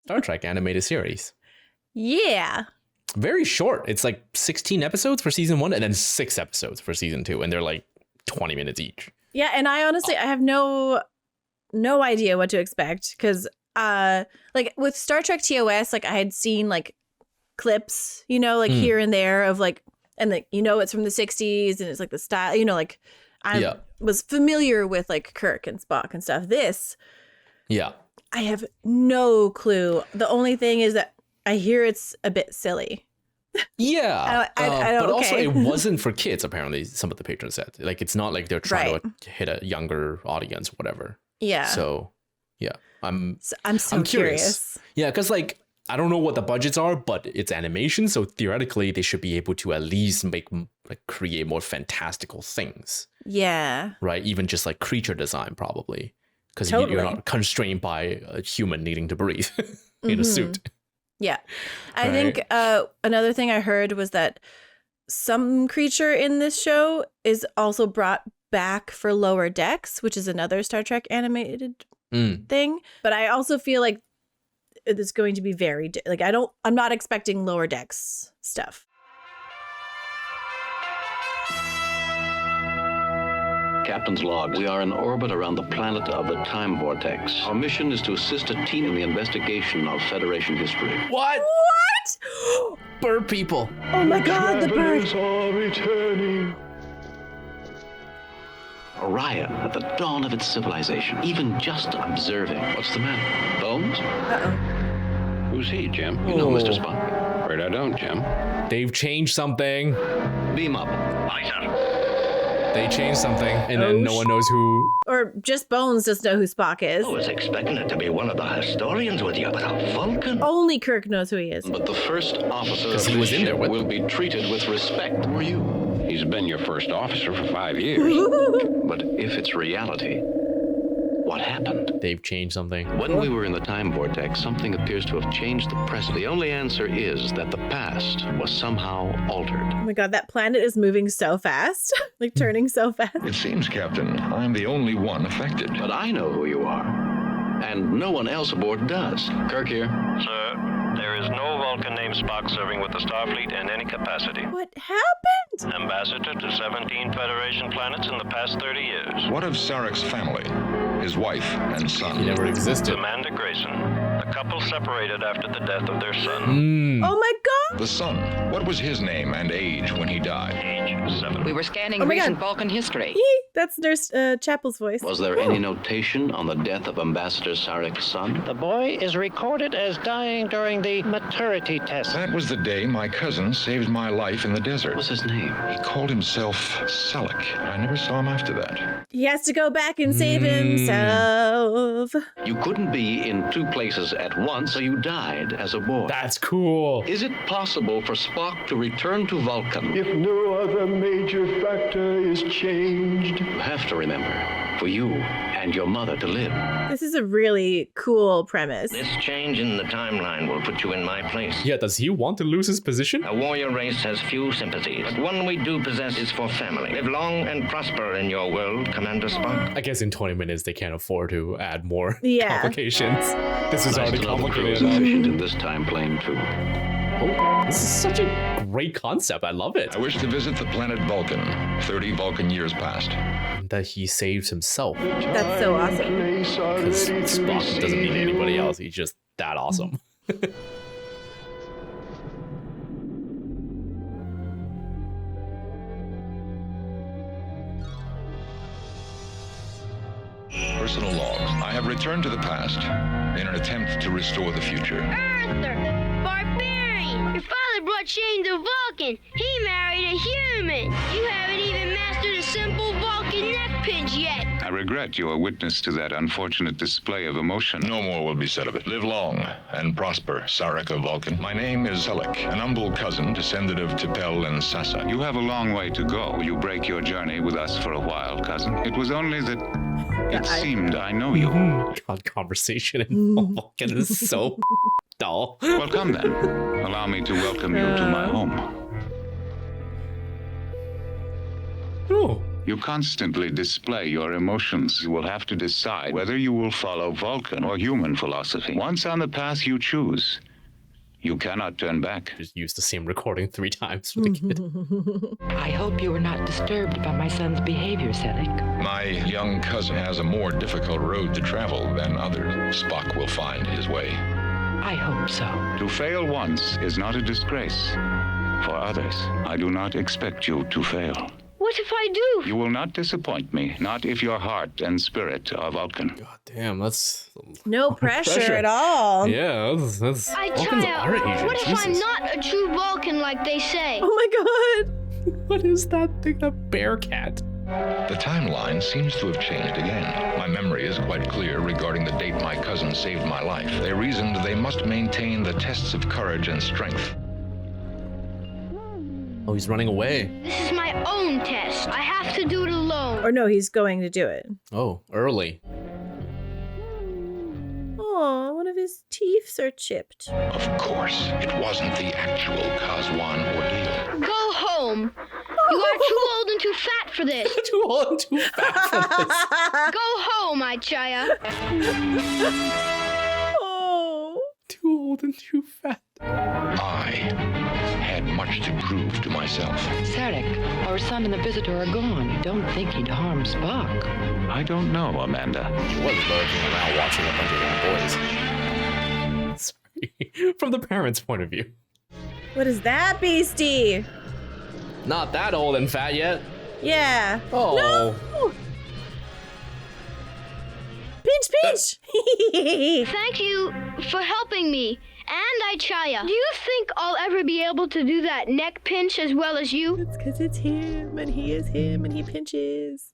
Star Trek animated series. Yeah. Very short. It's like 16 episodes for season 1 and then 6 episodes for season 2. And they're like 20 minutes each. Yeah, and I honestly, I have no idea what to expect because like with Star Trek TOS, like I had seen like clips, you know, like here and there of like, and like, you know, it's from the 60s and it's like the style, you know, like I was familiar with like Kirk and Spock and stuff. This, I have no clue. The only thing is that I hear it's a bit silly. Yeah. But also okay. it wasn't for kids, apparently, some of the patrons said. Like, it's not like they're trying to hit a younger audience, whatever. Yeah. So, yeah. I'm so curious. Yeah, because like, I don't know what the budgets are, but it's animation. So theoretically, they should be able to at least create more fantastical things. Yeah. Right? Even just like creature design, probably. Because you're not constrained by a human needing to breathe in a suit. Yeah. I think another thing I heard was that some creature in this show is also brought back for Lower Decks, which is another Star Trek animated thing. But I also feel like it's going to be very I'm not expecting Lower Decks stuff. Captain's log. We are in orbit around the planet of the time vortex. Our mission is to assist a team in the investigation of Federation history. What? Bird people. Oh my God, the birds are returning. Orion, at the dawn of its civilization, even just observing. What's the matter? Bones? Uh-oh. Who's he, Jim? You know Mr. Spock. Afraid I don't, Jim. They've changed something. Beam up. Aye, sir. They changed something, and then no one knows who. Or just Bones doesn't know who Spock is. I was expecting it to be one of the historians with you, but a Vulcan? Only Kirk knows who he is. But the first officer of he the was in there ship with will them. be treated with respect. Who are you? He's been your first officer for 5 years. But if it's reality, what happened? They've changed something. When we were in the time vortex, something appears to have changed the present. The only answer is that the past was somehow altered. Oh my God, that planet is moving so fast. Like turning so fast. It seems, Captain, I'm the only one affected. But I know who you are. And no one else aboard does. Kirk here. Sir, there is no Vulcan named Spock serving with the Starfleet in any capacity. What happened? Ambassador to 17 Federation planets in the past 30 years. What of Sarek's family? His wife and son? He never existed. Amanda Grayson. The couple separated after the death of their son. Oh my God. The son. What was his name and age when he died? Age 7. We were scanning Oh my recent God. Vulcan history. That's Nurse Chapel's voice. Was there any notation on the death of Ambassador Sarek's son? The boy is recorded as dying during the maturity test. That was the day my cousin saved my life in the desert. What's his name? He called himself Selleck. I never saw him after that. He has to go back and save himself. You couldn't be in two places at once, so you died as a boy. That's cool. Is it possible for Spock to return to Vulcan? If no other major factor is changed. You have to remember, for you and your mother to live. This is a really cool premise. This change in the timeline will put you in my place. Yeah, does he want to lose his position? A warrior race has few sympathies, but one we do possess is for family. Live long and prosper in your world, Commander Spock. I guess in 20 minutes they can't afford to add more Yeah. complications. This is Nice already to know the crew is complicated. efficient in this time plane, too. Oh, this is such a great concept. I love it. I wish to visit the planet Vulcan. 30 Vulcan years past. That he saves himself. That's so awesome. Because Spock doesn't need anybody else. He's just that awesome. Personal log. I have returned to the past in an attempt to restore the future. Arthur! Barbarian! Your father brought change to Vulcan. He married a human. You haven't even mastered a simple Vulcan neck pinch yet. I regret you are witness to that unfortunate display of emotion. No more will be said of it. Live long and prosper, Sarek of Vulcan. My name is Selleck, an humble cousin descended of T'Pel and Sassa. You have a long way to go. You break your journey with us for a while, cousin. It was only that it seemed I know you. God, conversation in Vulcan is so dull. Well, come then. Allow me to welcome you to my home. Oh, You constantly display your emotions. You will have to decide whether you will follow Vulcan or human philosophy. Once on the path you choose, you cannot turn back. Just use the same recording 3 times for the kid. I hope you were not disturbed by my son's behavior, Selleck. My young cousin has a more difficult road to travel than others. Spock will find his way. I hope so. To fail once is not a disgrace. For others, I do not expect you to fail. What if I do? You will not disappoint me, not if your heart and spirit are Vulcan. God damn, that's No pressure at all. Yeah, that's Vulcans are Asian. What if I'm not a true Vulcan like they say? Oh my god. What is that thing? A bear cat? The timeline seems to have changed again. My memory is quite clear regarding the date my cousin saved my life. They reasoned they must maintain the tests of courage and strength. Oh, he's running away. This is my own test. I have to do it alone. Or no, he's going to do it. Oh, early. Oh, one of his teeth are chipped. Of course, it wasn't the actual Kazwan ordeal. Go home. You are too old and too fat for this. Too old and too fat for this. Go home, Ichaya. Oh. Too old and too fat. I had much to prove to myself. Sarek, our son and the visitor are gone. You don't think he'd harm Spock? I don't know, Amanda. He was lurking around watching a bunch of young boys. Sorry. From the parents' point of view. What is that, beastie? Not that old and fat yet. Yeah. Oh. No! Pinch! Thank you for helping me. And Ichaya. Do you think I'll ever be able to do that neck pinch as well as you? It's because it's him, and he is him, and he pinches.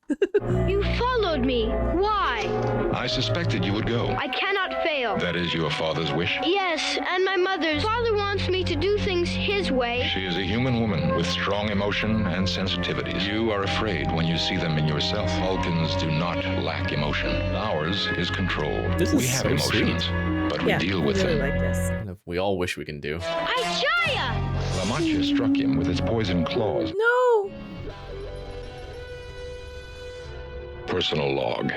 You followed me. Why? I suspected you would go. I cannot fail. That is your father's wish? Yes, and my mother's. Father wants me to do things his way. She is a human woman with strong emotion and sensitivities. You are afraid when you see them in yourself. Vulcans do not lack emotion. Ours is control. We have so emotions, but we deal with I really them. like this. We all wish we can do. Ichaya! La Mancha struck him with its poisoned claws. No! Personal log.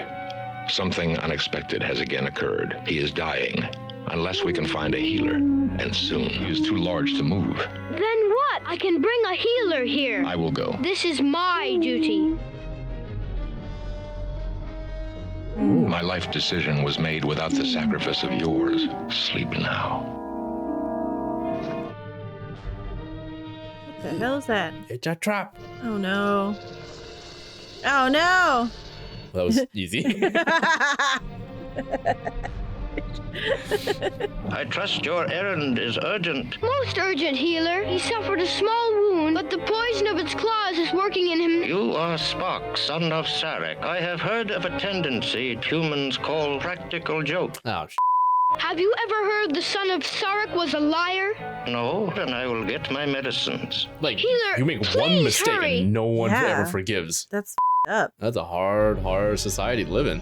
Something unexpected has again occurred. He is dying, unless we can find a healer. And soon. He is too large to move. Then what? I can bring a healer here. I will go. This is my duty. My life decision was made without the sacrifice of yours. Sleep now. What the hell is that? It's a trap. Oh no. Oh no! That was easy. I trust your errand is urgent. Most urgent, healer. He suffered a small wound, but the poison of its claws is working in him. You are Spock, son of Sarek. I have heard of a tendency humans call practical jokes. Oh, Have you ever heard the son of Sarek was a liar? No, then I will get my medicines. like, Healer, you make one please mistake hurry. and no one Yeah. ever forgives. That's up. That's a hard society to live in.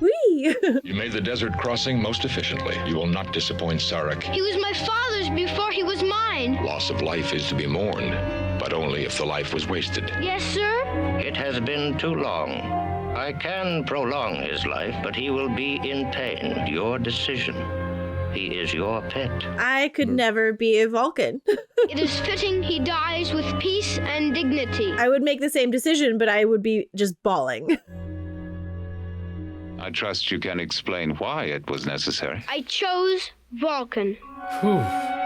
Whee! You made the desert crossing most efficiently. You will not disappoint Sarek. He was my father's before he was mine. Loss of life is to be mourned, but only if the life was wasted. Yes, sir? It has been too long. I can prolong his life, but he will be in pain. Your decision. He is your pet. I could never be a Vulcan. It is fitting he dies with peace and dignity. I would make the same decision, but I would be just bawling. I trust you can explain why it was necessary. I chose Vulcan. Whew.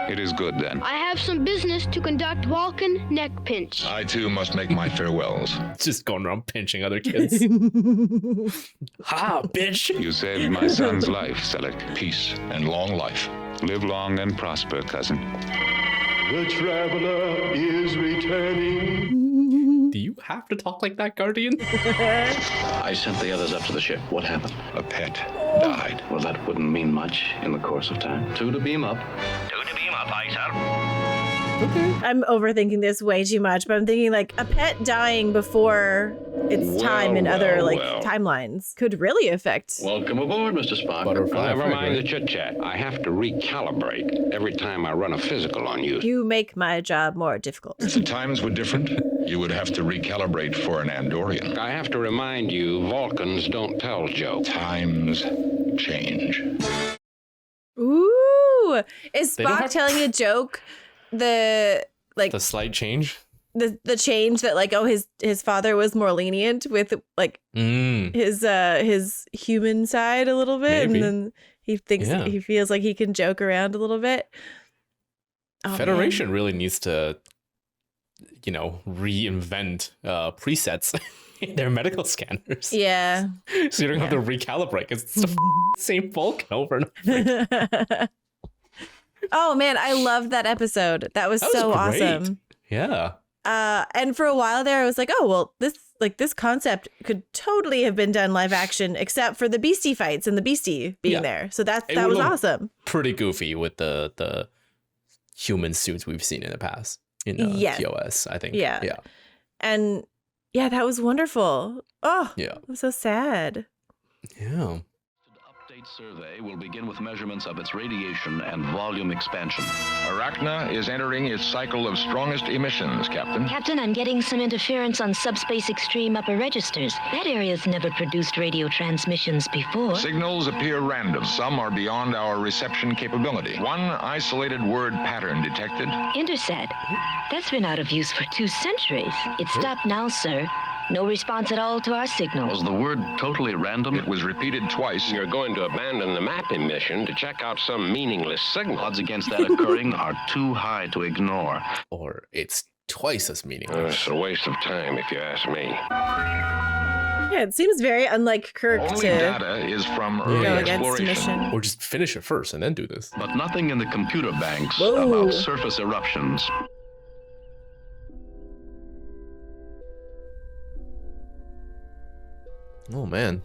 It is good then. I have some business to conduct Vulcan neck pinch. I too must make my farewells. Just going around pinching other kids. Ha, bitch! You saved my son's life, Selleck. Peace and long life. Live long and prosper, cousin. The traveler is returning. Do you have to talk like that, Guardian? I sent the others up to the ship. What happened? A pet died. Well, that wouldn't mean much in the course of time. 2 to beam up. 2 to beam up, aye, sir. I'm overthinking this way too much, but I'm thinking like a pet dying before its time in other timelines could really affect. Welcome aboard, Mr. Spock. Never mind the chit-chat. I have to recalibrate every time I run a physical on you. You make my job more difficult. If the times were different, you would have to recalibrate for an Andorian. I have to remind you, Vulcans don't tell jokes. Times change. Ooh, is Spock telling a joke? The slight change. The change that like, oh, his father was more lenient with like his human side a little bit. Maybe. And then he thinks he feels like he can joke around a little bit. Oh, Federation really needs to, reinvent presets in their medical scanners. Yeah. So you don't have to recalibrate because it's the same Vulcan over and over again. Oh man, I loved that episode. That was so great. Awesome. Yeah. And for a while there, I was like, oh well, this concept could totally have been done live action, except for the Beastie fights and the Beastie being there. So that was awesome. Pretty goofy with the human suits we've seen in the past in TOS, I think. Yeah. And that was wonderful. Oh, yeah, I'm so sad. Yeah. Survey will begin with measurements of its radiation and volume expansion. Arachna is entering its cycle of strongest emissions, Captain. Captain, I'm getting some interference on subspace extreme upper registers. That area's never produced radio transmissions before. Signals appear random. Some are beyond our reception capability. One isolated word pattern detected. Intersat. That's been out of use for 2 centuries. It's stopped now, sir. No response at all to our signal. Was the word totally random? It was repeated twice. You're going to abandon the mapping mission to check out some meaningless signal. Odds against that occurring are too high to ignore. Or it's twice as meaningless. It's a waste of time, if you ask me. Yeah, it seems very unlike Kirk Only data is from early exploration. Or just finish it first and then do this. But nothing in the computer banks about surface eruptions. Oh man,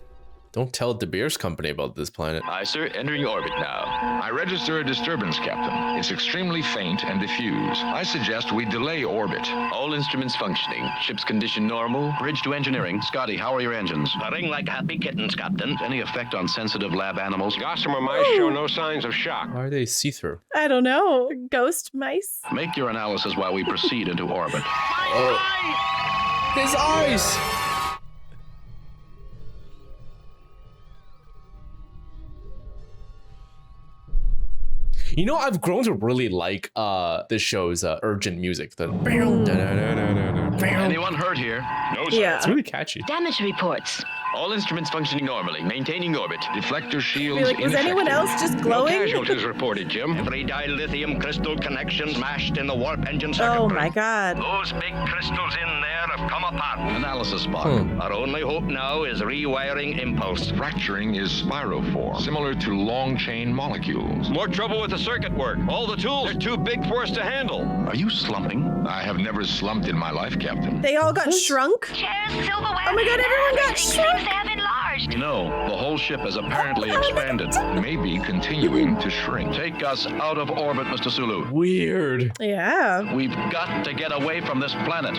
don't tell De Beers Company about this planet. Aye, sir, entering orbit now. I register a disturbance, Captain. It's extremely faint and diffuse. I suggest we delay orbit. All instruments functioning. Ship's condition normal. Bridge to engineering. Scotty, how are your engines? Purring like happy kittens, Captain. Any effect on sensitive lab animals? Gossamer mice show no signs of shock. Why are they see-through? I don't know. Ghost mice? Make your analysis while we proceed into orbit. His eyes! I've grown to really like this show's urgent music. Anyone hurt here? No, sir. Yeah. It's really catchy. Damage reports. All instruments functioning normally. Maintaining orbit. Deflector shields like, was anyone else just glowing? No casualties reported, Jim. Every dilithium crystal connection smashed in the warp engine circuitry. Oh my god. Those big crystals in there have come apart. Analysis, Spock. Our only hope now is rewiring impulse. Fracturing is spiroform, similar to long-chain molecules. More trouble with the circuit work. All the tools are too big for us to handle. Are you slumping? I have never slumped in my life, Captain. They all got shrunk? Chairs, silverware. Oh my god, everyone got shrunk! Have enlarged. The whole ship has apparently expanded. Maybe continuing to shrink. Take us out of orbit, Mr. Sulu. Weird. Yeah. We've got to get away from this planet.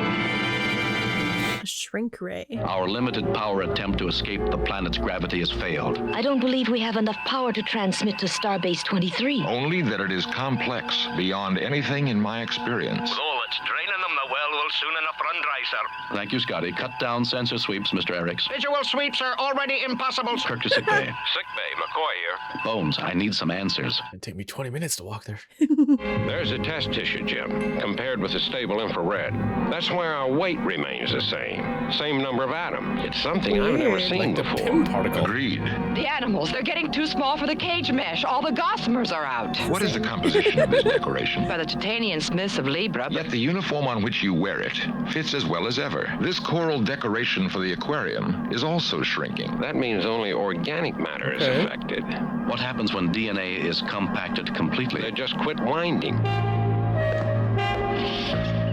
Shrink ray. Our limited power attempt to escape the planet's gravity has failed. I don't believe we have enough power to transmit to Starbase 23. Only that it is complex, beyond anything in my experience. Oh, it's draining them. The well will soon enough run dry, sir. Thank you, Scotty. Cut down sensor sweeps, Mr. Eriks. Visual sweeps are already impossible. Kirk to sick bay. Sick bay, McCoy here. Bones, I need some answers. It'd take me 20 minutes to walk there. There's a test tissue, Jim, compared with the stable infrared. That's where our weight remains the same. Same number of atoms. It's something I've never seen before. Pim particle. Agreed. The animals, they're getting too small for the cage mesh. All the gossamers are out. What is the composition of this decoration? By the Titanian Smiths of Libra. Yet the uniform on which you wear it fits as well as ever. This coral decoration for the aquarium is also shrinking. That means only organic matter is affected. What happens when DNA is compacted completely? They just quit winding.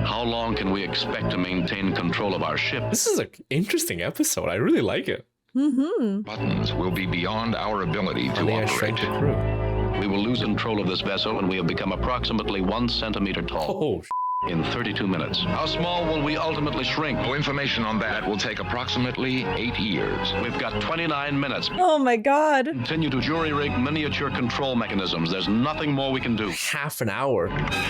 How long can we expect to maintain control of our ship? This is an interesting episode. I really like it. Mm-hmm. Buttons will be beyond our ability to I operate. shrank the crew. We will lose control of this vessel when we have become approximately 1 centimeter tall. Oh, in 32 minutes. How small will we ultimately shrink? No information on that will take approximately 8 years. We've got 29 minutes. Oh my god. Continue to jury-rig miniature control mechanisms. There's nothing more we can do. half an hour.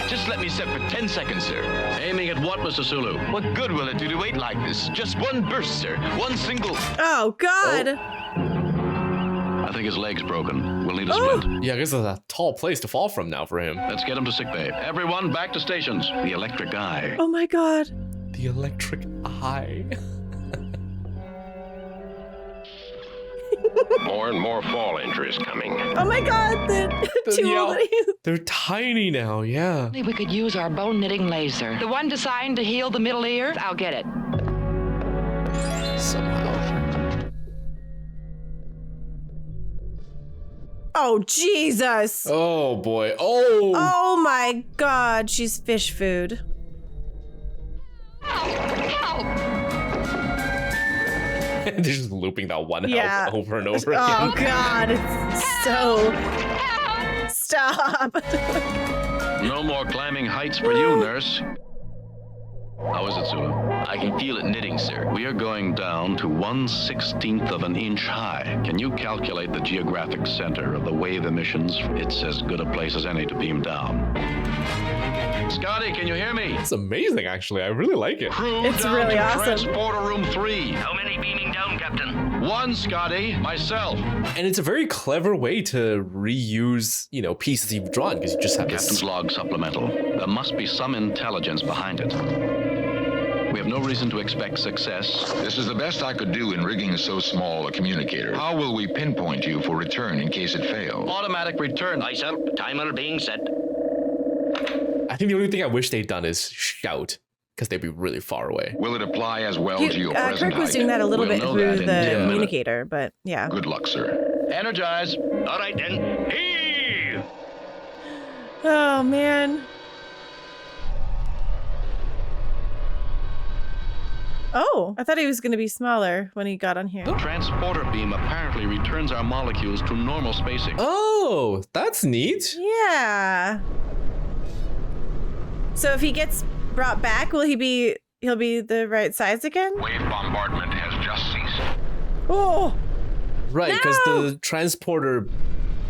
Just let me set for 10 seconds, sir. Aiming at what, Mr. Sulu? What good will it do to wait like this? Just one burst, sir. One single... Oh god. I think his leg's broken. We'll need a splint. Yeah, I guess it's a tall place to fall from now for him. Let's get him to sickbay. Everyone back to stations. The electric eye. Oh my god. The electric eye. More and more fall injuries coming. Oh my god. They're tiny now, yeah. Maybe we could use our bone knitting laser. The one designed to heal the middle ear? I'll get it. Somehow. Oh Jesus. Oh boy. Oh. Oh my god. She's fish food. They're just looping that one Yeah. out over and over again. Oh god. It's so... Stop. No more climbing heights for you, nurse. How is it, Sulu? I can feel it knitting, sir. We are going down to 1/16th of an inch high. Can you calculate the geographic center of the wave emissions? It's as good a place as any to beam down. Scotty, can you hear me? It's amazing, actually. I really like it. Crew It's down really to awesome. Transporter room 3. How many beaming down, Captain? 1, Scotty. Myself. And it's a very clever way to reuse, pieces you've drawn because you just have Captain's this. log supplemental. There must be some intelligence behind it. We have no reason to expect success. This is the best I could do in rigging so small a communicator. How will we pinpoint you for return in case it fails? Automatic return. Aye, sir. Timer being set. I think the only thing I wish they'd done is shout because they'd be really far away. Will it apply as well to your present Kirk was height? doing that a little We'll bit know through that the in 10 minutes. communicator, but yeah. Good luck, sir. Energize. All right, then. Heave! Oh man. Oh, I thought he was going to be smaller when he got on here. The transporter beam apparently returns our molecules to normal spacing. Oh, that's neat. Yeah. So if he gets brought back, he'll be the right size again? Wave bombardment has just ceased. Oh. Right, because the transporter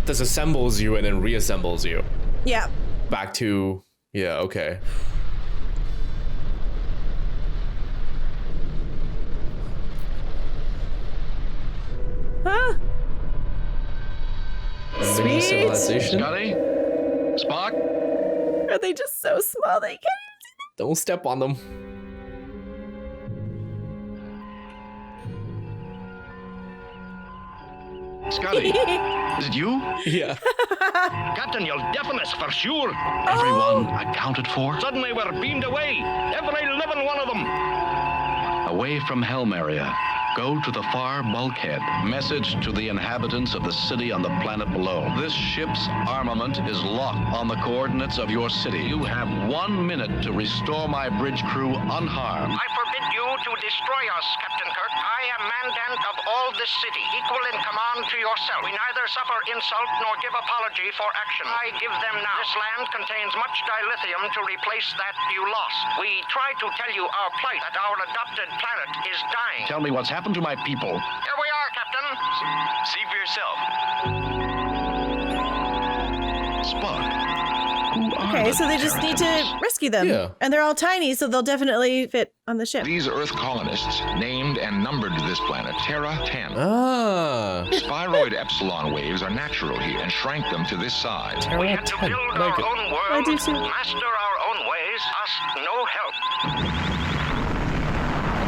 disassembles you and then reassembles you. Yeah. Back to, yeah, okay. Huh? Living Sweet. civilization. Scotty? Spock? Are they just so small they can't? Don't step on them. Scotty? Is it you? Yeah. Captain, you'll deafen us for sure. Everyone accounted for? Suddenly we're beamed away. Every living one of them. Away from Helm area. Go to the far bulkhead. Message to the inhabitants of the city on the planet below. This ship's armament is locked on the coordinates of your city. You have 1 minute to restore my bridge crew unharmed. I forbid you to destroy us, Captain Kirk. I am mandant of all this city, equal in command to yourself. We neither suffer insult nor give apology for action. I give them now. This land contains much dilithium to replace that you lost. We try to tell you our plight, that our adopted planet is dying. Tell me what's happened to my people. Here we are, Captain. See for yourself. Spock. Who are Okay, the so they just need to Terratins? rescue them. Yeah. And they're all tiny, so they'll definitely fit on the ship. These Earth colonists named and numbered this planet Terratin. Ah. Spheroid epsilon waves are natural here and shrank them to this size. We had to build I like our it. own world, I do too. master our own ways, ask no help.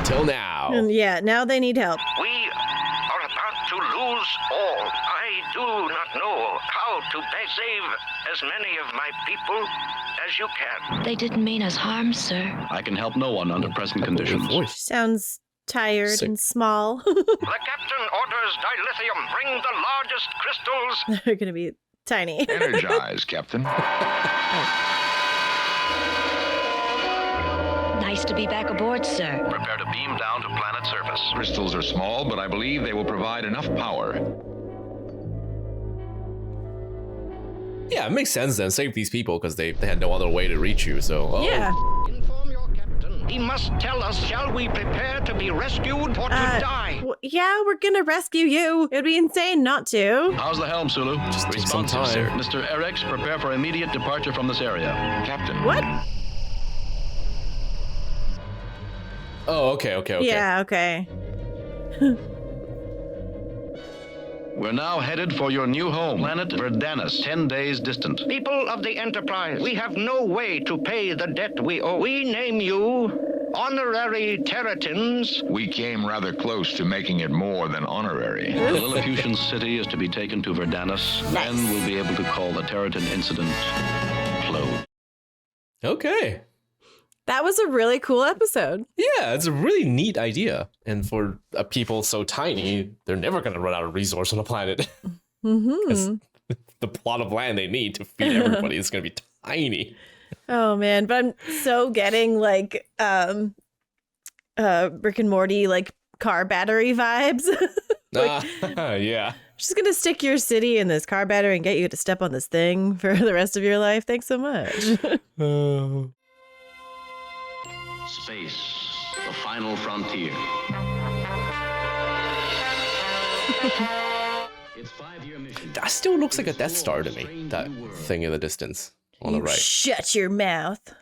Till now. And yeah, now they need help. We are about to lose all. I do not know how to save as many of my people as you can. They didn't mean us harm, sir. I can help no one under present conditions. Voice. Sounds tired Sick. and small. The captain orders dilithium. Bring the largest crystals. They're going to be tiny. Energize, Captain. Nice to be back aboard, sir. Prepare to beam down to planet surface. Crystals are small, but I believe they will provide enough power. Yeah, it makes sense then. Save these people because they had no other way to reach you. So Yeah. Inform your captain. He must tell us, shall we prepare to be rescued or to die? Yeah, we're gonna rescue you. It'd be insane not to. How's the helm, Sulu? Just take some Responsive, sir. time. Mr. Eric's, prepare for immediate departure from this area. Captain. What? Oh, okay. Yeah, okay. We're now headed for your new home, planet Verdanus, 10 days distant. People of the Enterprise, we have no way to pay the debt we owe. We name you honorary Terratins. We came rather close to making it more than honorary. The Lilliputian city is to be taken to Verdanus. Then we'll be able to call the Terratin incident closed. Okay. That was a really cool episode. Yeah, it's a really neat idea. And for people so tiny, they're never going to run out of resource on the planet. Mm-hmm. The plot of land they need to feed everybody is going to be tiny. Oh man, but I'm so getting like Rick and Morty like car battery vibes. Like, yeah. just gonna stick your city in this car battery and get you to step on this thing for the rest of your life. Thanks so much. Space, the final frontier. It's 5-year mission. That still looks like a Death Star to me. That thing in the distance on the right. Shut your mouth.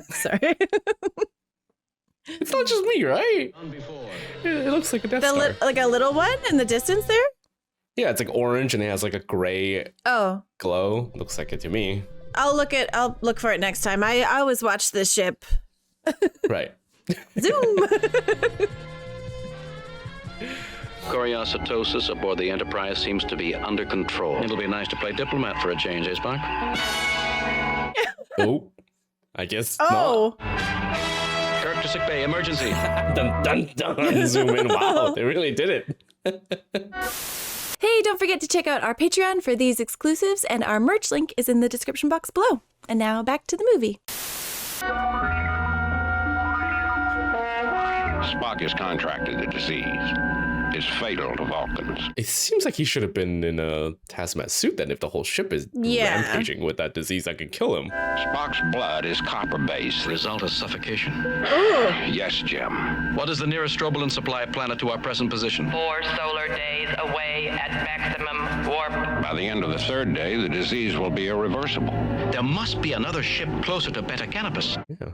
Sorry. It's not just me, right? It looks like a Death Star. Like a little one in the distance there? Yeah, it's like orange and it has like a gray glow. Looks like it to me. I'll look for it next time. I always watch this ship. Right. Zoom. Choreocytosis aboard the Enterprise seems to be under control. It'll be nice to play diplomat for a change, eh, Spock? Oh, I guess not. Kirk to sickbay, emergency. Dun, dun, dun. Zoom in. Wow, they really did it. Hey, don't forget to check out our Patreon for these exclusives, and our merch link is in the description box below. And now back to the movie. Spock has contracted the disease. It's fatal to Vulcans. It seems like he should have been in a hazmat suit then if the whole ship is rampaging with that disease that could kill him. Spock's blood is copper-based. Result is suffocation. Yes, Jim. What is the nearest strobolin supply planet to our present position? 4 solar days away at maximum warp. By the end of the 3rd day, the disease will be irreversible. There must be another ship closer to Beta Canopus. Yeah.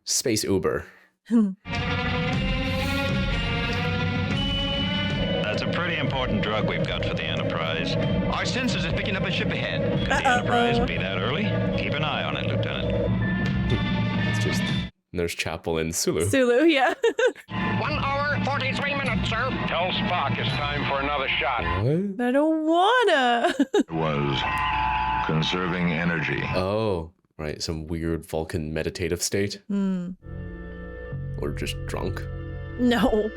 Space Uber. That's a pretty important drug we've got for the Enterprise. Our sensors are picking up a ship ahead. Could the Enterprise be that early? Keep an eye on it, Lieutenant. It's just Nurse Chapel and Sulu. Sulu, yeah. 1 hour, 43 minutes, sir. Tell Spock it's time for another shot. What? I don't wanna. It was conserving energy. Oh, right. Some weird Vulcan meditative state. Or just drunk. No.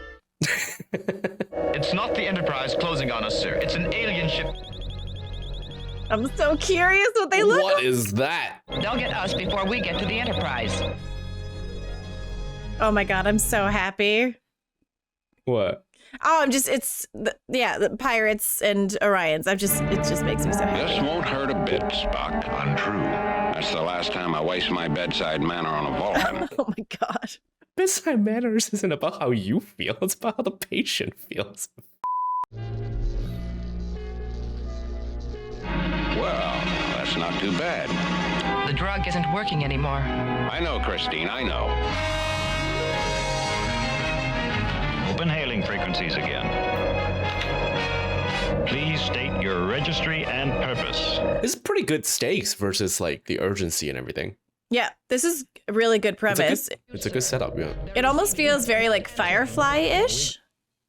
It's not the Enterprise closing on us, sir. It's an alien ship. I'm so curious what they look like. What is that? They'll get us before we get to the Enterprise. Oh my god, I'm so happy. What? Oh, the pirates and Orions. It just makes me so happy. This won't hurt a bit, Spock. Untrue. That's the last time I waste my bedside manner on a Vulcan. Oh my god. Bedside manners isn't about how you feel. It's about how the patient feels. Well, that's not too bad. The drug isn't working anymore. I know, Christine, I know. Open hailing frequencies again. Please state your registry and purpose. It's pretty good stakes versus like the urgency and everything. Yeah, this is a really good premise. It's a good setup, yeah. It almost feels very like Firefly-ish.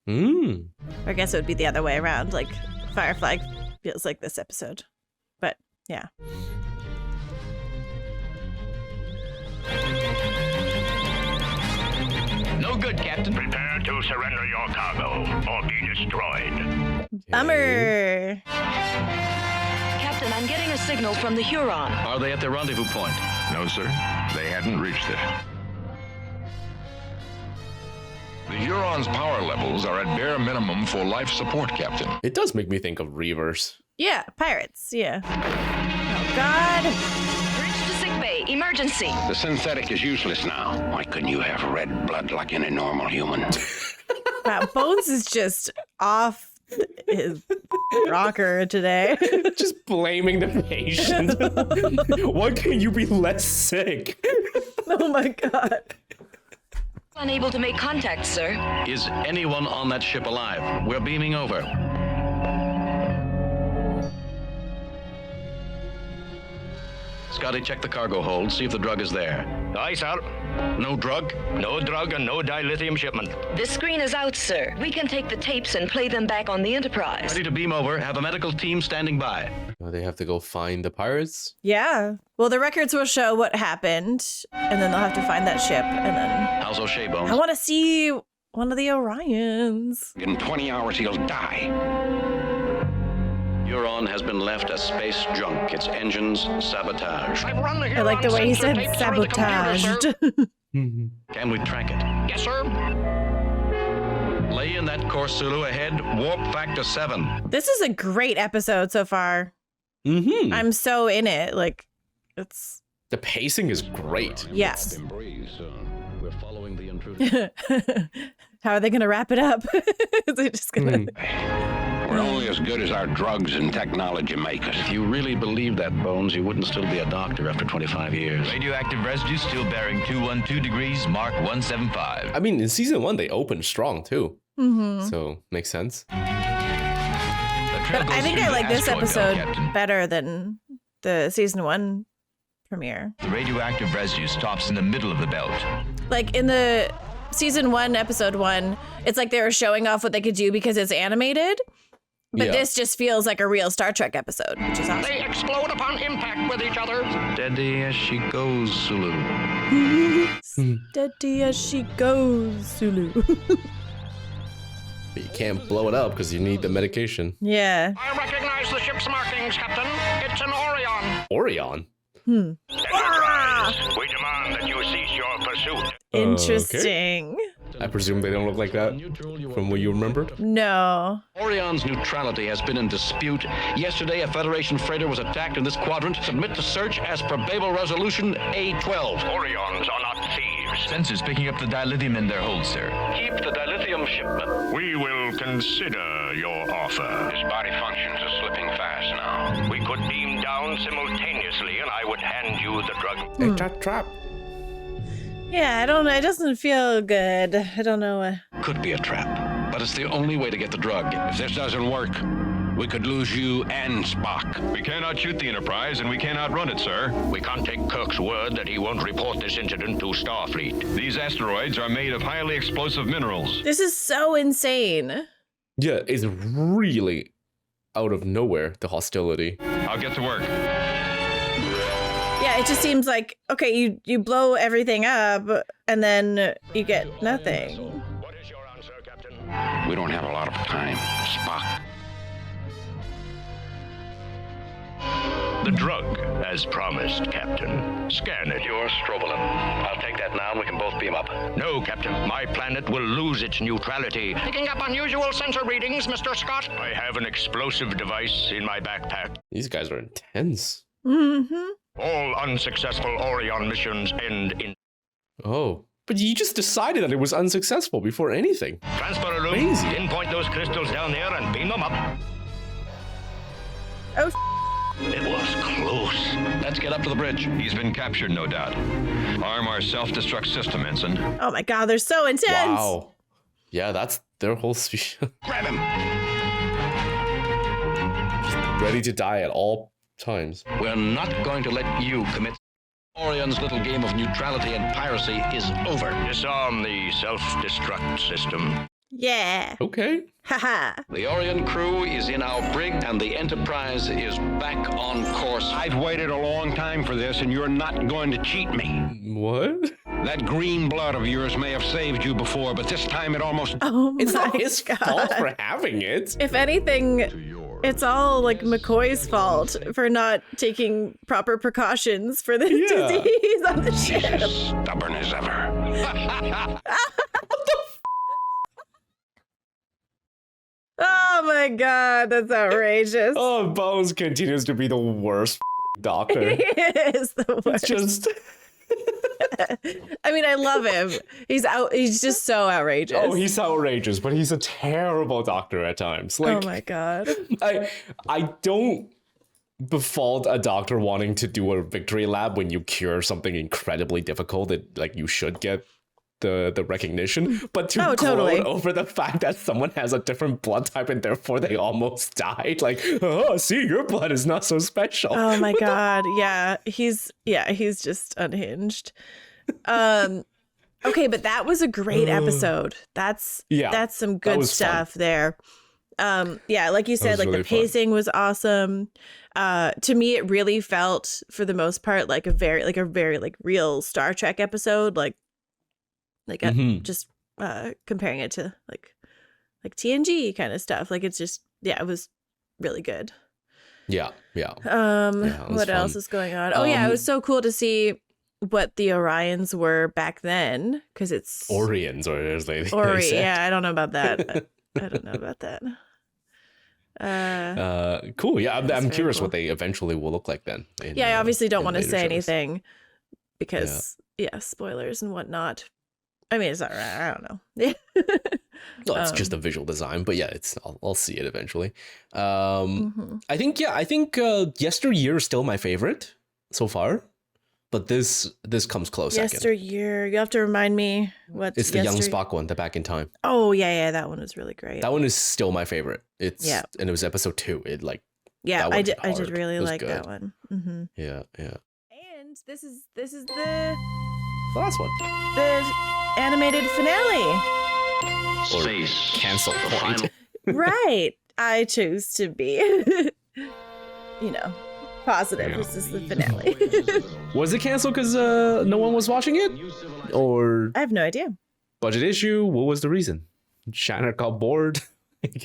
Or I guess it would be the other way around. Like Firefly feels like this episode. But yeah. No good, Captain. Prepare to surrender your cargo or be destroyed. Bummer. Captain, I'm getting a signal from the Huron. Are they at their rendezvous point? No, sir. They hadn't reached it. The Huron's power levels are at bare minimum for life support, Captain. It does make me think of Reavers. Yeah, pirates. Yeah. God. Bridge to sickbay. Emergency. The synthetic is useless now. Why couldn't you have red blood like in a normal human? Wow, Bones is just off his rocker today. Just blaming the patient. Why can't you be less sick? Oh my God. Unable to make contact, sir. Is anyone on that ship alive? We're beaming over. Scotty, check the cargo hold, see if the drug is there. Aye, sir. No drug? No drug and no dilithium shipment. The screen is out, sir. We can take the tapes and play them back on the Enterprise. Ready to beam over. Have a medical team standing by. Oh, they have to go find the pirates? Yeah. Well, the records will show what happened, and then they'll have to find that ship, and then... How's O'Shea, Bones? I want to see one of the Orions. In 20 hours, he'll die. Huron has been left as space junk. Its engines sabotaged. I like the way he said sabotaged. Can we track it? Yes, sir. Lay in that course, Sulu. Ahead. Warp factor 7. This is a great episode so far. Mm-hmm. I'm so in it. Like, it's... The pacing is great. Yes. We're following the intruder. How are they going to wrap it up? They're just going to... We're only as good as our drugs and technology make us. If you really believe that, Bones, you wouldn't still be a doctor after 25 years. Radioactive residue still bearing 212 degrees, Mark 175. I mean, in season 1, they opened strong, too. Mm-hmm. So, makes sense. But I think I like this episode better than the season 1 premiere. The radioactive residue stops in the middle of the belt. Like in the season 1, episode 1, it's like they were showing off what they could do because it's animated. But this just feels like a real Star Trek episode, which is awesome. They explode upon impact with each other. Steady as she goes, Sulu. Steady as she goes, Sulu. But you can't blow it up because you need the medication. Yeah. I recognize the ship's markings, Captain. It's an Orion. Orion? Enterprise, we demand that you cease your pursuit. Interesting. Okay. I presume they don't look like that from what you remembered? No. Orion's neutrality has been in dispute. Yesterday, a Federation freighter was attacked in this quadrant. Submit to search as per Babel Resolution A12. Orions are not thieves. Sensors picking up the dilithium in their hold, sir. Keep the dilithium shipment. We will consider your offer. His body functions are slipping fast now. We could beam down simultaneously, and I would hand you the drug. Hey, trap. Yeah, I don't know. It doesn't feel good. I don't know. Could be a trap, but it's the only way to get the drug. If this doesn't work, we could lose you and Spock. We cannot shoot the Enterprise, and we cannot run it, sir. We can't take Kirk's word that he won't report this incident to Starfleet. These asteroids are made of highly explosive minerals. This is so insane. Yeah, it's really out of nowhere, the hostility. I'll get to work. Yeah, it just seems like, okay, you blow everything up, and then you get nothing. What is your answer, Captain? We don't have a lot of time, Spock. The drug, as promised, Captain. Scan it. You're strobolin. I'll take that now and we can both beam up. No, Captain. My planet will lose its neutrality. Picking up unusual sensor readings, Mr. Scott. I have an explosive device in my backpack. These guys are intense. Mm-hmm. All unsuccessful Orion missions end in... Oh. But you just decided that it was unsuccessful before anything. Transport room. Crazy. Pinpoint those crystals down there and beam them up. Oh, it was close. Let's get up to the bridge. He's been captured, no doubt. Arm our self-destruct system, Ensign. Oh my God, they're so intense. Wow. Yeah, that's their whole speech. Grab him. Just ready to die at all times. We're not going to let you commit. Orion's little game of neutrality and piracy is over. Disarm the self-destruct system. Yeah. Okay. Haha. The Orion crew is in our brig and the Enterprise is back on course. I've waited a long time for this, and you're not going to cheat me. What? That green blood of yours may have saved you before, but this time it almost... Oh my It's not his God. fault for having it. If anything, it's all like McCoy's fault for not taking proper precautions for the disease on the ship. He's as stubborn as ever. Oh my God, that's outrageous. Oh, Bones continues to be the worst doctor. He is the worst. It's just. I mean, I love him. He's just so outrageous. Oh, he's outrageous, but he's a terrible doctor at times. Like, oh my god. I don't befault a doctor wanting to do a victory lap when you cure something incredibly difficult. That like you should get the recognition, but to gloat over the fact that someone has a different blood type and therefore they almost died, like, oh, see, your blood is not so special. Oh my god, yeah, he's just unhinged. Okay, but that was a great episode. That's some good stuff there. Yeah, like you said, like really the pacing was awesome. To me, it really felt, for the most part, like a very real Star Trek episode. Just comparing it to like TNG kind of stuff. Like it's just, it was really good. Yeah. What else is going on? Oh yeah, it was so cool to see what the Orions were back then, because it's Orions, or as they say. Yeah, I don't know about that. Cool. Yeah, I'm curious what they eventually will look like then. I obviously don't want to say anything because spoilers and whatnot. I mean, it's not right. I don't know. Well, it's just a visual design, but yeah, I'll see it eventually. I think Yesteryear is still my favorite so far, but this comes close. Yesteryear, you have to remind me what it's the young Spock one, the Back in Time. Oh yeah, that one was really great. That one is still my favorite. And it was episode 2. It like I did really like that one. Mm-hmm. Yeah. And this is the last one. The animated finale. Space cancel point. Right. I choose to be, positive. This is the finale. Was it canceled because no one was watching it, or I have no idea. Budget issue? What was the reason? Shatner got bored.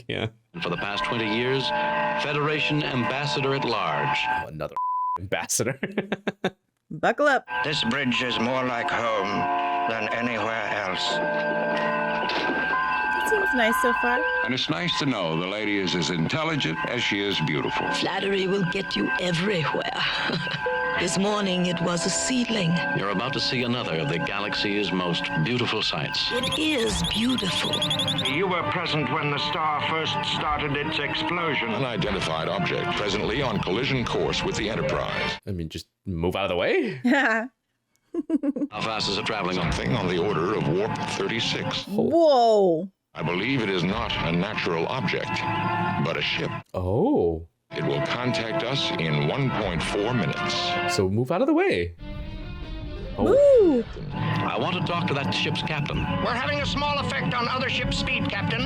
Yeah. For the past 20 years, Federation Ambassador at Large. Oh, another ambassador. Buckle up. This bridge is more like home than anywhere else. That seems nice so far. And it's nice to know the lady is as intelligent as she is beautiful. Flattery will get you everywhere. This morning it was a seedling. You're about to see another of the galaxy's most beautiful sights. It is beautiful. You were present when the star first started its explosion. Unidentified object presently on collision course with the Enterprise. I mean, just move out of the way. Yeah. How fast is it traveling? Something on the order of warp 36. Whoa. I believe it is not a natural object, but a ship. Oh. It will contact us in 1.4 minutes. So move out of the way. Ooh. I want to talk to that ship's captain. We're having a small effect on other ship speed, Captain.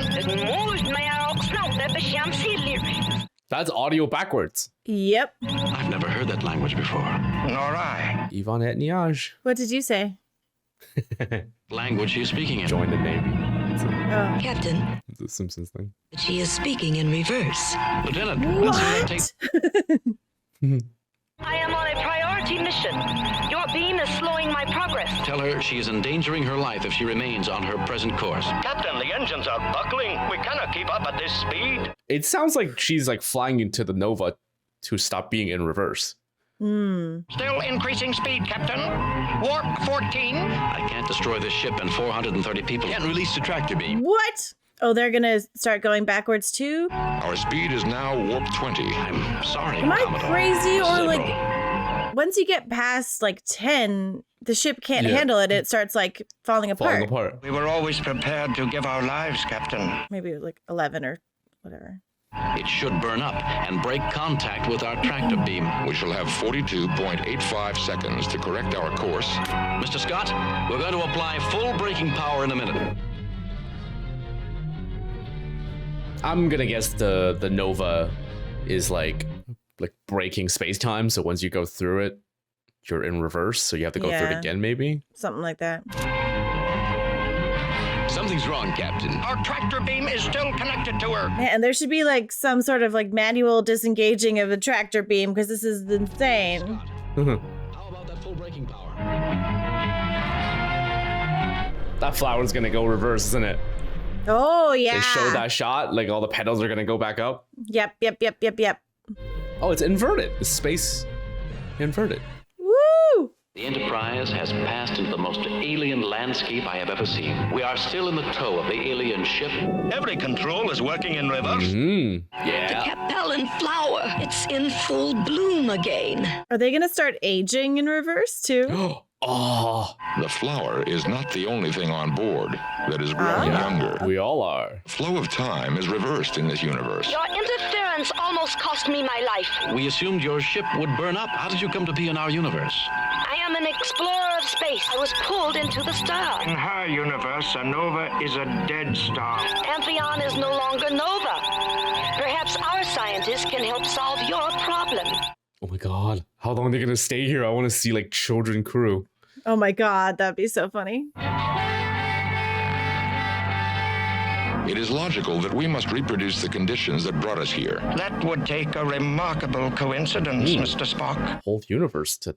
That's audio backwards. Yep. I've never heard that language before. Nor I. Yvonne et Niage. What did you say? Language she's speaking in. Join the Navy. Captain. It's a Simpsons thing. She is speaking in reverse. Lieutenant, what? I am on a priority mission. Your beam is slowing my progress. Tell her she is endangering her life if she remains on her present course. Captain, the engines are buckling. We cannot keep up at this speed. It sounds like she's like flying into the Nova to stop being in reverse. Still increasing speed, Captain. Warp 14. I can't destroy this ship and 430 people. Can't release the tractor beam. What? Oh, they're gonna start going backwards too? Our speed is now warp 20. I'm sorry, Am I Commodore. crazy, or like once you get past like 10, the ship can't handle it. It starts like falling apart. We were always prepared to give our lives, Captain. Maybe like 11 or whatever. It should burn up and break contact with our tractor beam. We shall have 42.85 seconds to correct our course. Mr. Scott, we're going to apply full braking power in a minute. I'm gonna guess the Nova is like breaking space-time, so once you go through it, you're in reverse, so you have to go through it again, maybe? Something like that. Something's wrong, Captain. Our tractor beam is still connected to her. Man, there should be like some sort of like manual disengaging of the tractor beam, because this is insane. How about that full braking power? That flower's gonna go reverse, isn't it? Oh, yeah. They show that shot, like all the pedals are gonna go back up. Yep. Oh, it's inverted. It's space. inverted. Woo! The Enterprise has passed into the most alien landscape I have ever seen. We are still in the tow of the alien ship. Every control is working in reverse. Yeah. The Capellan flower. It's in full bloom again. Are they going to start aging in reverse too? Oh. The flower is not the only thing on board that is growing younger. We all are. Flow of time is reversed in this universe. Your interference almost cost me my life. We assumed your ship would burn up. How did you come to be in our universe? I am an explorer of space. I was pulled into the star. In her universe, a nova is a dead star. Amphion is no longer nova. Perhaps our scientists can help solve your problem. Oh my god. How long are they gonna stay here? I want to see like children crew. Oh my god, that'd be so funny. It is logical that we must reproduce the conditions that brought us here. That would take a remarkable coincidence, Mr. Spock. Whole universe to...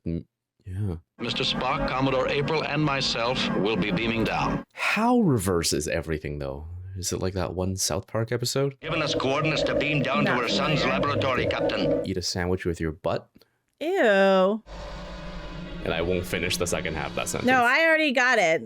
Yeah. Mr. Spock, Commodore April, and myself will be beaming down. How reverse is everything though? Is it like that one South Park episode? Given us coordinates to beam down to her son's laboratory, Captain. Eat a sandwich with your butt? Ew. And I won't finish the second half of that sentence. No, I already got it.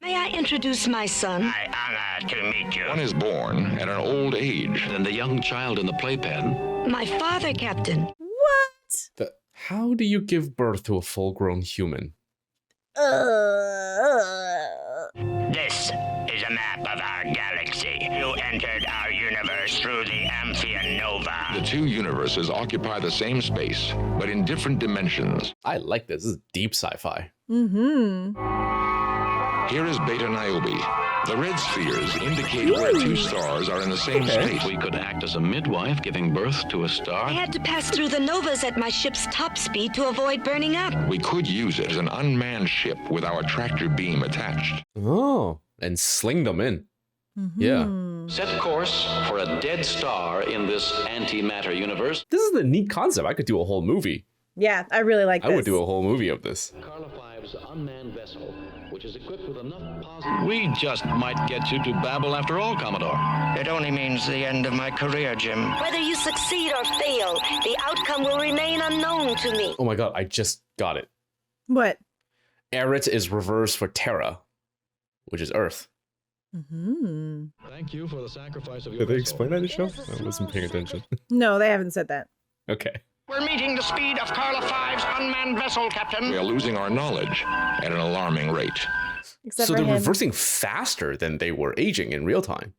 May I introduce my son? I honor to meet you. One is born at an old age. And the young child in the playpen. My father, Captain. What? How do you give birth to a full-grown human? This is a map of our galaxy. You entered our universe through the Amphion Nova. The two universes occupy the same space, but in different dimensions. I like this. This is deep sci-fi. Mm-hmm. Here is Beta Niobe. The red spheres indicate where two stars are in the same space. We could act as a midwife, giving birth to a star. I had to pass through the novas at my ship's top speed to avoid burning up. We could use it as an unmanned ship with our tractor beam attached. Oh, and sling them in. Yeah. Set course for a dead star in this antimatter universe. This is a neat concept. I could do a whole movie. Yeah, I really like this. I would do a whole movie of this. Carla Five's unmanned vessel, which is equipped with enough positive... We just might get you to babble after all, Commodore. It only means the end of my career, Jim. Whether you succeed or fail, the outcome will remain unknown to me. Oh my god, I just got it. What? Erit is reverse for Terra, which is Earth. Mm-hmm. Thank you for the sacrifice of your Did they vessel. explain that in the show? I wasn't paying attention. No, they haven't said that. Okay. We're meeting the speed of Carla Five's unmanned vessel, Captain. We are losing our knowledge at an alarming rate. Except So for they're him. reversing faster than they were aging in real time.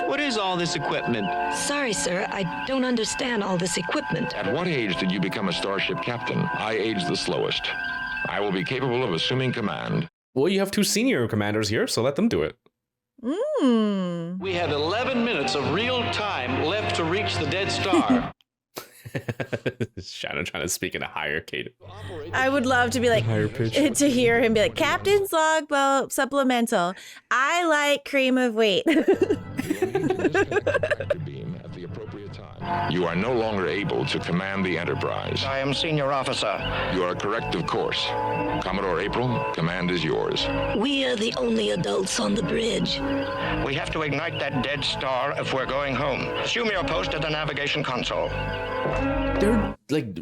What is all this equipment? Sorry, sir, I don't understand all this equipment. At what age did you become a starship captain? I aged the slowest. I will be capable of assuming command. Well, you have two senior commanders here, so let them do it. We have 11 minutes of real time left to reach the dead star. Shannon trying to speak in a higher cadence. I would love to be like, Higher pitch. to hear him be like, Captain's Logbook Supplemental. I like cream of wheat. Beam at the appropriate time. You are no longer able to command the Enterprise. I am senior officer. You are correct, of course. Commodore April, command is yours. We are the only adults on the bridge. We have to ignite that dead star if we're going home. Assume your post at the navigation console. They're like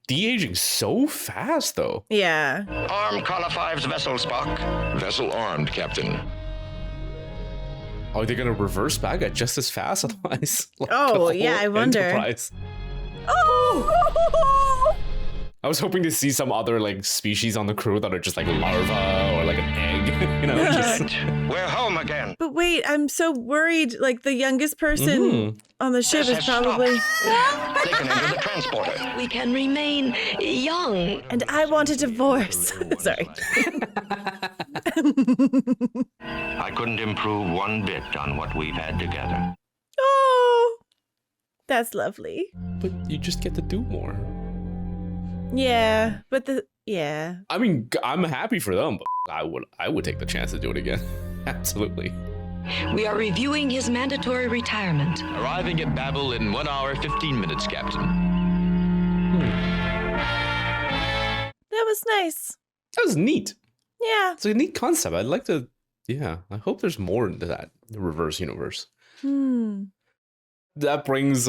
de-aging so fast, though. Yeah. Arm Carla Five's vessel, Spock. Vessel armed, Captain. Are they gonna reverse back at just as fast? Otherwise, like, Oh, the yeah, whole I wonder. Enterprise. Oh! I was hoping to see some other like species on the crew that are just like larva or like an egg, you know? Just... We're home again. But wait, I'm so worried. Like the youngest person on the ship is probably Taken into the transporter. We can remain young. And I want a divorce. Sorry. I couldn't improve one bit on what we've had together. Oh, that's lovely. But you just get to do more. Yeah, but I mean, I'm happy for them, but I would take the chance to do it again. Absolutely. We are reviewing his mandatory retirement. Arriving at Babel in 1 hour, 15 minutes, Captain. That was nice. That was neat. Yeah. It's a neat concept. I'd like to, yeah, I hope there's more into that, the reverse universe. That brings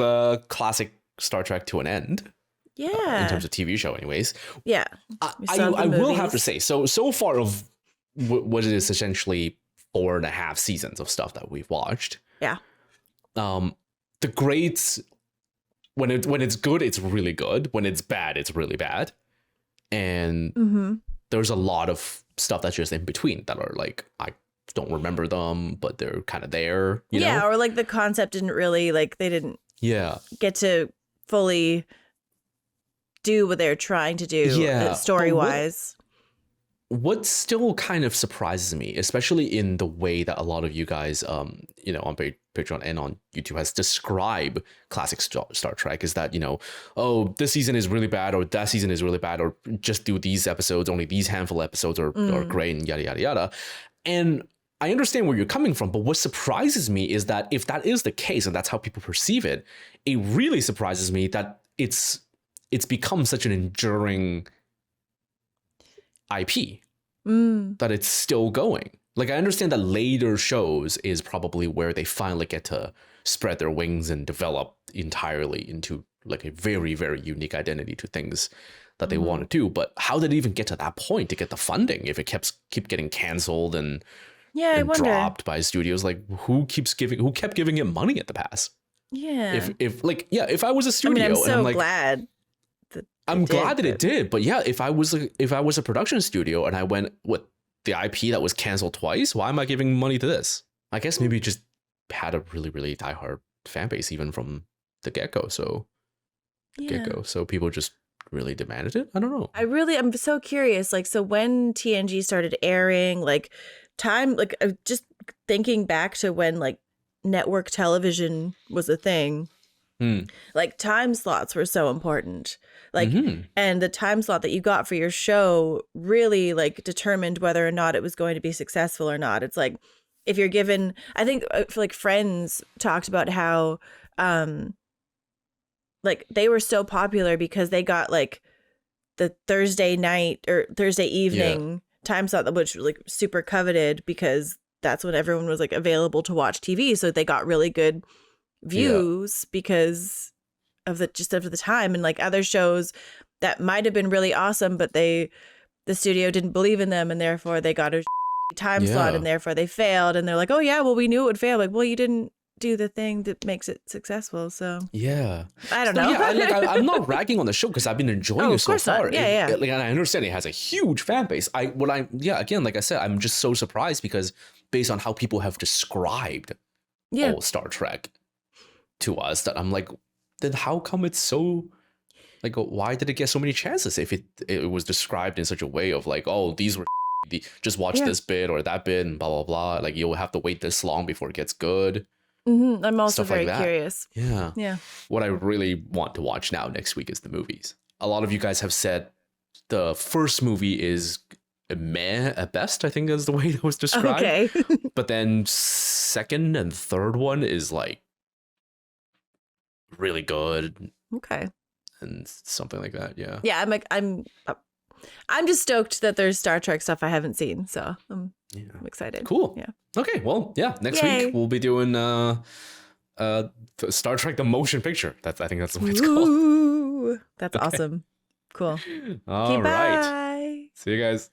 classic Star Trek to an end. Yeah. in terms of TV show, anyways. Yeah. I will have to say, so far of what it is essentially 4.5 seasons of stuff that we've watched. Yeah. The grades, when it's good, it's really good. When it's bad, it's really bad. And there's a lot of stuff that's just in between that are like, I don't remember them, but they're kind of there. You know? Or like the concept didn't really, like, they didn't get to fully do what they're trying to do story-wise. What still kind of surprises me, especially in the way that a lot of you guys, on Patreon and on YouTube has described classic Star Trek, is that, oh, this season is really bad, or that season is really bad, or just do these episodes, only these handful of episodes are great, and yada, yada, yada. And I understand where you're coming from, but what surprises me is that if that is the case, and that's how people perceive it, it really surprises me that it's become such an enduring IP that it's still going. Like, I understand that later shows is probably where they finally get to spread their wings and develop entirely into like a very, very unique identity to things that they want to do. But how did it even get to that point to get the funding if it keep getting canceled and dropped by studios? Like, who kept giving it money at the pass? Yeah. If I was a studio, I'm so and I'm like, glad. I'm glad that it did, but yeah, if I was a production studio and I went with the IP that was canceled twice, why am I giving money to this? I guess maybe it just had a really, really diehard fan base even from the get-go. So people just really demanded it. I don't know. I'm so curious. Like, so when TNG started airing, like just thinking back to when like network television was a thing. Like, time slots were so important. Like, and the time slot that you got for your show really like determined whether or not it was going to be successful or not. It's like, if you're given, I think like Friends talked about how like they were so popular because they got like the Thursday night or Thursday evening time slot, which was like super coveted because that's when everyone was like available to watch TV. So they got really good views because of the time. And like other shows that might have been really awesome, but the studio didn't believe in them, and therefore they got a time slot, and therefore they failed. And they're like, oh yeah, well, we knew it would fail. Like, well, you didn't do the thing that makes it successful. So I don't know. I'm not ragging on the show because I've been enjoying it so far. And I understand it has a huge fan base. Again, like I said, I'm just so surprised because based on how people have described old Star Trek to us, that I'm like, then how come it's so, like, why did it get so many chances if it was described in such a way of like, oh, these were just watch this bit or that bit and blah blah blah, like you'll have to wait this long before it gets good. I'm also very curious. What I really want to watch now next week is the movies. A lot of you guys have said the first movie is meh at best, I think is the way it was described. But then second and third one is like really good. And something like that. I'm just stoked that there's Star Trek stuff I haven't seen, so I'm excited. Cool. Okay, well, next week we'll be doing Star Trek the Motion Picture. I think that's the way it's called. That's awesome. Cool. All right. Bye. See you guys.